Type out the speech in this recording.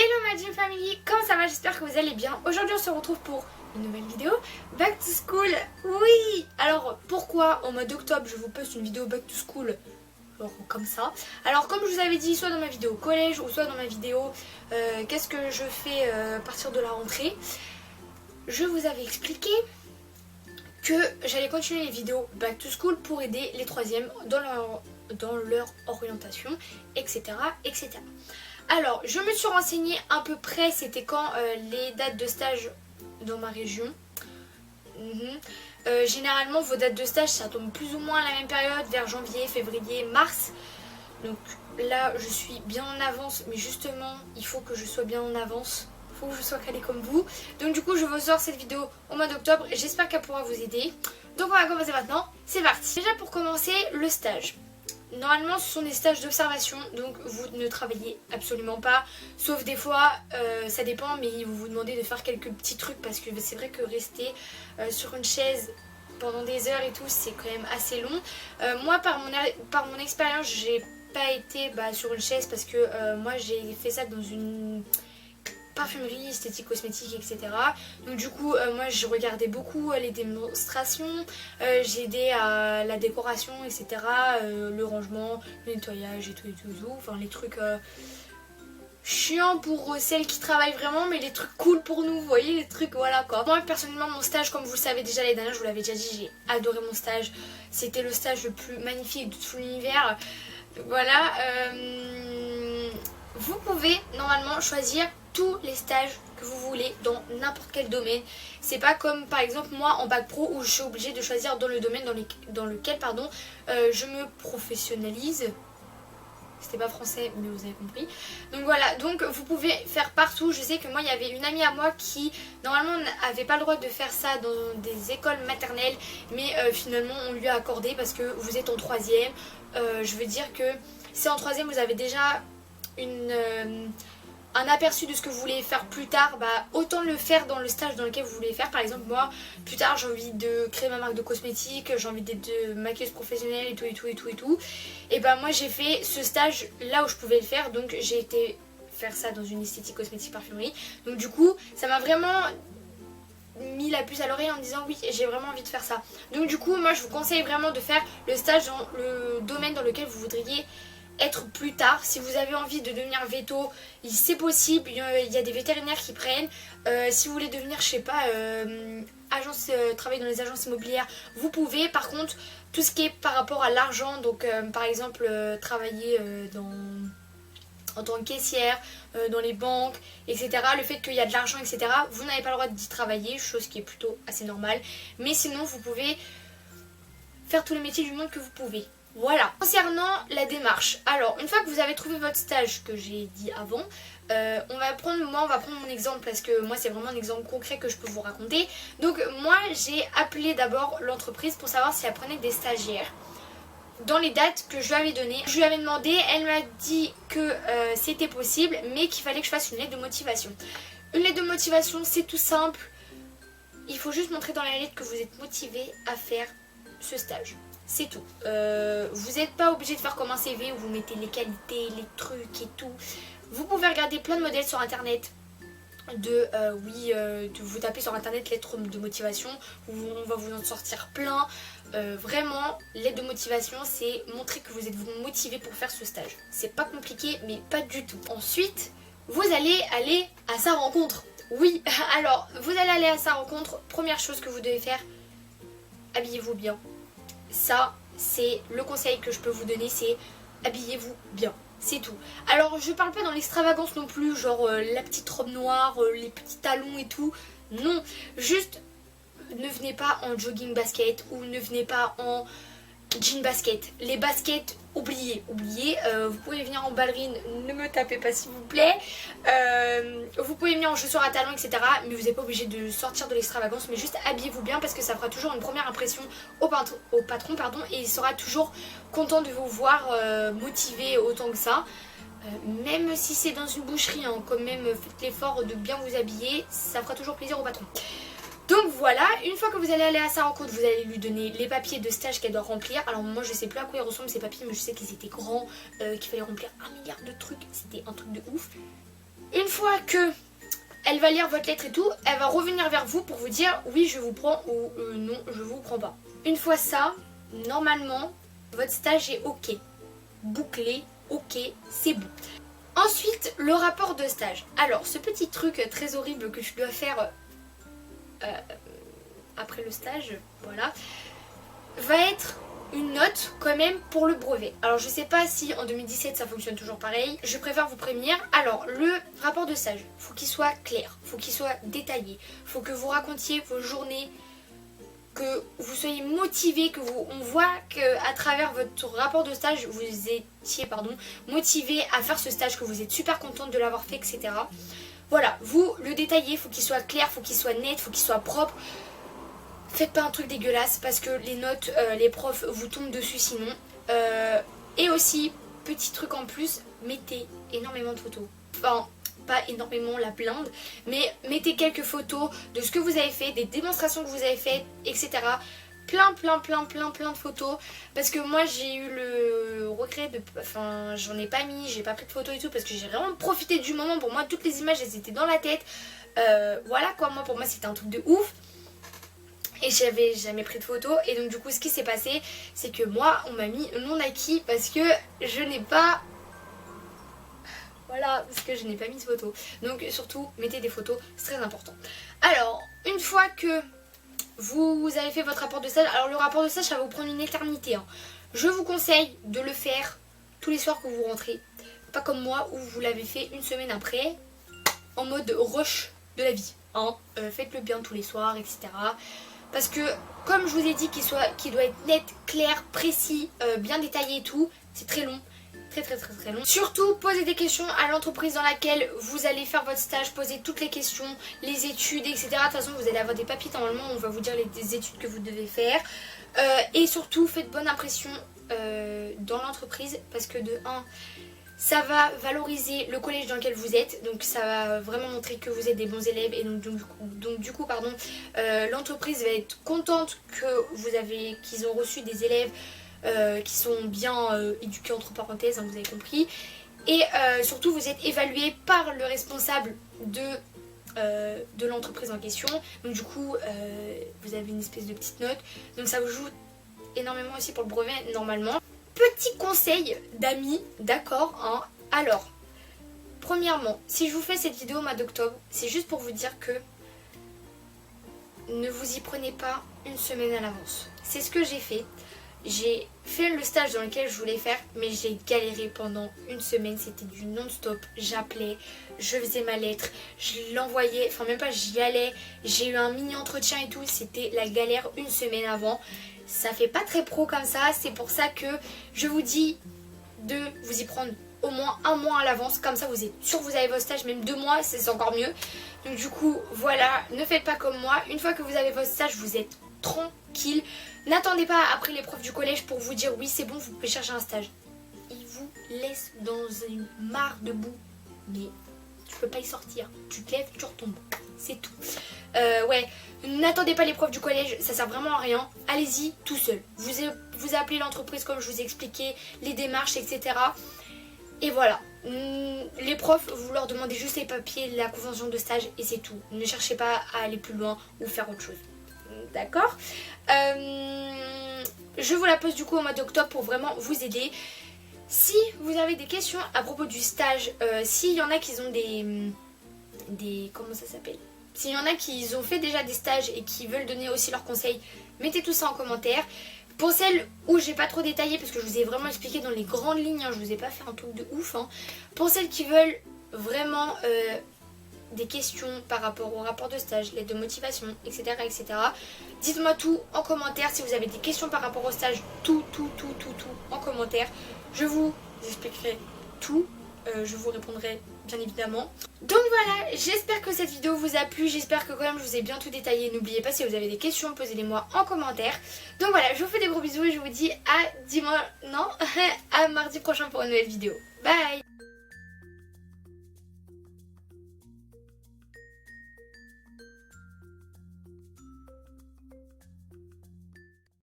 Hello ma Gym Family, comment ça va? J'espère que vous allez bien. Aujourd'hui on se retrouve pour une nouvelle vidéo Back to School. Oui. Alors pourquoi en mois octobre je vous poste une vidéo Back to School comme ça? Alors comme je vous avais dit, soit dans ma vidéo collège ou soit dans ma vidéo qu'est-ce que je fais à partir de la rentrée, je vous avais expliqué que j'allais continuer les vidéos Back to School pour aider les troisièmes dans leur orientation, etc. etc. Alors, je me suis renseignée à peu près, c'était quand les dates de stage dans ma région. Généralement, vos dates de stage, ça tombe plus ou moins à la même période, vers janvier, février, mars. Donc là, je suis bien en avance, mais justement, il faut que je sois bien en avance. Il faut que je sois calée comme vous. Donc du coup, je vous sors cette vidéo au mois d'octobre. J'espère qu'elle pourra vous aider. Donc on va commencer maintenant. C'est parti. Déjà pour commencer, le stage. Normalement ce sont des stages d'observation, donc vous ne travaillez absolument pas, sauf des fois, ça dépend, mais ils vont vous demander de faire quelques petits trucs parce que c'est vrai que rester sur une chaise pendant des heures et tout, c'est quand même assez long. Moi par mon expérience, j'ai pas été sur une chaise parce que moi j'ai fait ça dans une parfumerie, esthétique, cosmétique, etc. Donc du coup moi je regardais beaucoup les démonstrations, j'ai aidé à la décoration, etc. Le rangement, le nettoyage et tout, enfin les trucs chiants pour celles qui travaillent vraiment, mais les trucs cool pour nous, vous voyez, les trucs voilà quoi. Moi personnellement mon stage, comme vous le savez déjà l'année dernière, je vous l'avais déjà dit, j'ai adoré mon stage, c'était le stage le plus magnifique de tout l'univers. Voilà, vous pouvez normalement choisir tous les stages que vous voulez dans n'importe quel domaine. C'est pas comme par exemple moi en bac pro où je suis obligée de choisir dans le domaine dans lequel je me professionnalise. C'était pas français mais vous avez compris. Donc voilà, donc vous pouvez faire partout. Je sais que moi il y avait une amie à moi qui normalement n'avait pas le droit de faire ça dans des écoles maternelles, mais finalement on lui a accordé parce que vous êtes en troisième. Je veux dire que si en troisième vous avez déjà un aperçu de ce que vous voulez faire plus tard, autant le faire dans le stage dans lequel vous voulez faire. Par exemple moi plus tard j'ai envie de créer ma marque de cosmétiques, j'ai envie d'être maquilleuse professionnelle et tout. Et moi j'ai fait ce stage là où je pouvais le faire, donc j'ai été faire ça dans une esthétique, cosmétique, parfumerie. Donc du coup ça m'a vraiment mis la puce à l'oreille en me disant oui j'ai vraiment envie de faire ça. Donc du coup moi je vous conseille vraiment de faire le stage dans le domaine dans lequel vous voudriez être plus tard. Si vous avez envie de devenir veto, c'est possible, il y a des vétérinaires qui prennent. Si vous voulez devenir, je sais pas, travailler dans les agences immobilières, vous pouvez. Par contre, tout ce qui est par rapport à l'argent, donc par exemple travailler en tant que caissière, dans les banques, etc. Le fait qu'il y a de l'argent, etc. Vous n'avez pas le droit d'y travailler, chose qui est plutôt assez normale. Mais sinon, vous pouvez faire tous les métiers du monde que vous pouvez. Voilà. Concernant la démarche, alors une fois que vous avez trouvé votre stage que j'ai dit avant, on va prendre mon exemple parce que moi c'est vraiment un exemple concret que je peux vous raconter. Donc moi j'ai appelé d'abord l'entreprise pour savoir si elle prenait des stagiaires dans les dates que je lui avais données. Je lui avais demandé, elle m'a dit que c'était possible mais qu'il fallait que je fasse une lettre de motivation. Une lettre de motivation c'est tout simple, il faut juste montrer dans la lettre que vous êtes motivé à faire ce stage. C'est tout. Vous n'êtes pas obligé de faire comme un CV où vous mettez les qualités, les trucs et tout. Vous pouvez regarder plein de modèles sur internet. Vous tapez sur internet lettre de motivation. On va vous en sortir plein. Vraiment, lettre de motivation, c'est montrer que vous êtes motivé pour faire ce stage. C'est pas compliqué, mais pas du tout. Ensuite, vous allez aller à sa rencontre. Oui, alors, vous allez aller à sa rencontre. Première chose que vous devez faire, habillez-vous bien. Ça, c'est le conseil que je peux vous donner, c'est habillez-vous bien, c'est tout. Alors, je parle pas dans l'extravagance non plus, genre la petite robe noire, les petits talons et tout. Non, juste ne venez pas en jogging basket ou ne venez pas en jean basket. Les baskets, oubliez. Vous pouvez venir en ballerine, ne me tapez pas s'il vous plaît. Vous pouvez venir en chaussures à talons, etc. Mais vous n'êtes pas obligé de sortir de l'extravagance, mais juste habillez-vous bien parce que ça fera toujours une première impression au patron, et il sera toujours content de vous voir motivé autant que ça. Même si c'est dans une boucherie, quand même faites l'effort de bien vous habiller, ça fera toujours plaisir au patron. Donc voilà, une fois que vous allez aller à sa rencontre, vous allez lui donner les papiers de stage qu'elle doit remplir. Alors moi je sais plus à quoi ils ressemblent ces papiers, mais je sais qu'ils étaient grands, qu'il fallait remplir 1 milliard de trucs, c'était un truc de ouf. Une fois que elle va lire votre lettre et tout, elle va revenir vers vous pour vous dire oui je vous prends ou non je vous prends pas. Une fois ça, normalement votre stage est ok, bouclé, ok, c'est bon. Ensuite le rapport de stage. Alors ce petit truc très horrible que tu dois faire après le stage, voilà, va être une note quand même pour le brevet. Alors je sais pas si en 2017 ça fonctionne toujours pareil, je préfère vous prévenir. Alors le rapport de stage, faut qu'il soit clair, faut qu'il soit détaillé, faut que vous racontiez vos journées, que vous soyez motivé, que on voit qu'à travers votre rapport de stage vous étiez motivé à faire ce stage, que vous êtes super contente de l'avoir fait, etc. Voilà, vous le détaillez, faut qu'il soit clair, faut qu'il soit net, faut qu'il soit propre. Faites pas un truc dégueulasse parce que les notes, les profs vous tombent dessus sinon. Et aussi, petit truc en plus, mettez énormément de photos. Enfin, pas énormément la blinde, mais mettez quelques photos de ce que vous avez fait, des démonstrations que vous avez faites, etc. Plein de photos. Parce que moi j'ai eu le regret de... Enfin, j'en ai pas mis, j'ai pas pris de photos et tout parce que j'ai vraiment profité du moment. Pour moi, toutes les images, elles étaient dans la tête. Voilà quoi, pour moi c'était un truc de ouf. Et j'avais jamais pris de photos. Et donc du coup ce qui s'est passé, c'est que moi on m'a mis non acquis parce que je n'ai pas... Voilà, parce que je n'ai pas mis de photos. Donc surtout mettez des photos, c'est très important. Alors une fois que vous avez fait votre rapport de stage, alors le rapport de stage ça va vous prendre une éternité, hein. Je vous conseille de le faire tous les soirs que vous rentrez. Pas comme moi où vous l'avez fait une semaine après, en mode rush de la vie, hein. Faites-le bien tous les soirs, etc. Parce que comme je vous ai dit qu'il doit être net, clair, précis, bien détaillé et tout, c'est très long. Très long. Surtout, posez des questions à l'entreprise dans laquelle vous allez faire votre stage. Posez toutes les questions, les études, etc. De toute façon, vous allez avoir des papiers normalement. On va vous dire les études que vous devez faire. Et surtout, faites bonne impression dans l'entreprise. Parce que de 1, ça va valoriser le collège dans lequel vous êtes. Donc ça va vraiment montrer que vous êtes des bons élèves. Et donc du coup, l'entreprise va être contente qu'ils ont reçu des élèves qui sont bien éduqués entre parenthèses, hein, vous avez compris. Et surtout vous êtes évalué par le responsable de l'entreprise en question. Donc du coup vous avez une espèce de petite note. Donc ça vous joue énormément aussi pour le brevet normalement. Petit conseil d'amis, d'accord, hein. Alors, premièrement, si je vous fais cette vidéo au mois d'octobre, c'est juste pour vous dire que ne vous y prenez pas une semaine à l'avance. C'est ce que j'ai fait. J'ai fait le stage dans lequel je voulais faire, mais j'ai galéré pendant une semaine, c'était du non-stop. J'appelais, je faisais ma lettre, je l'envoyais, enfin même pas, j'y allais. J'ai eu un mini entretien et tout, c'était la galère une semaine avant. Ça fait pas très pro comme ça, c'est pour ça que je vous dis de vous y prendre au moins un mois à l'avance. Comme ça vous êtes sûr que vous avez votre stage, même 2 mois, c'est encore mieux. Donc du coup, voilà, ne faites pas comme moi. Une fois que vous avez votre stage, vous êtes tranquille. N'attendez pas après les profs du collège pour vous dire oui c'est bon, vous pouvez chercher un stage. Ils vous laissent dans une mare de boue, mais tu peux pas y sortir. Tu te lèves, tu retombes. C'est tout. Ouais, n'attendez pas les profs du collège, ça sert vraiment à rien. Allez-y tout seul. Vous appelez l'entreprise comme je vous ai expliqué, les démarches, etc. Et voilà. Les profs, vous leur demandez juste les papiers, la convention de stage et c'est tout. Ne cherchez pas à aller plus loin ou faire autre chose. D'accord. Je vous la pose du coup au mois d'octobre pour vraiment vous aider. Si vous avez des questions à propos du stage, s'il y en a qui ont des comment ça s'appelle, s'il y en a qui ont fait déjà des stages et qui veulent donner aussi leurs conseils, mettez tout ça en commentaire. Pour celles où j'ai pas trop détaillé parce que je vous ai vraiment expliqué dans les grandes lignes, hein, je vous ai pas fait un truc de ouf, hein. Pour celles qui veulent vraiment des questions par rapport au rapport de stage, l'aide de motivation, etc. Dites-moi tout en commentaire. Si vous avez des questions par rapport au stage, tout en commentaire. Je vous expliquerai tout. Je vous répondrai bien évidemment. Donc voilà, j'espère que cette vidéo vous a plu. J'espère que quand même je vous ai bien tout détaillé. N'oubliez pas, si vous avez des questions, posez-les-moi en commentaire. Donc voilà, je vous fais des gros bisous et je vous dis à mardi prochain pour une nouvelle vidéo. Bye.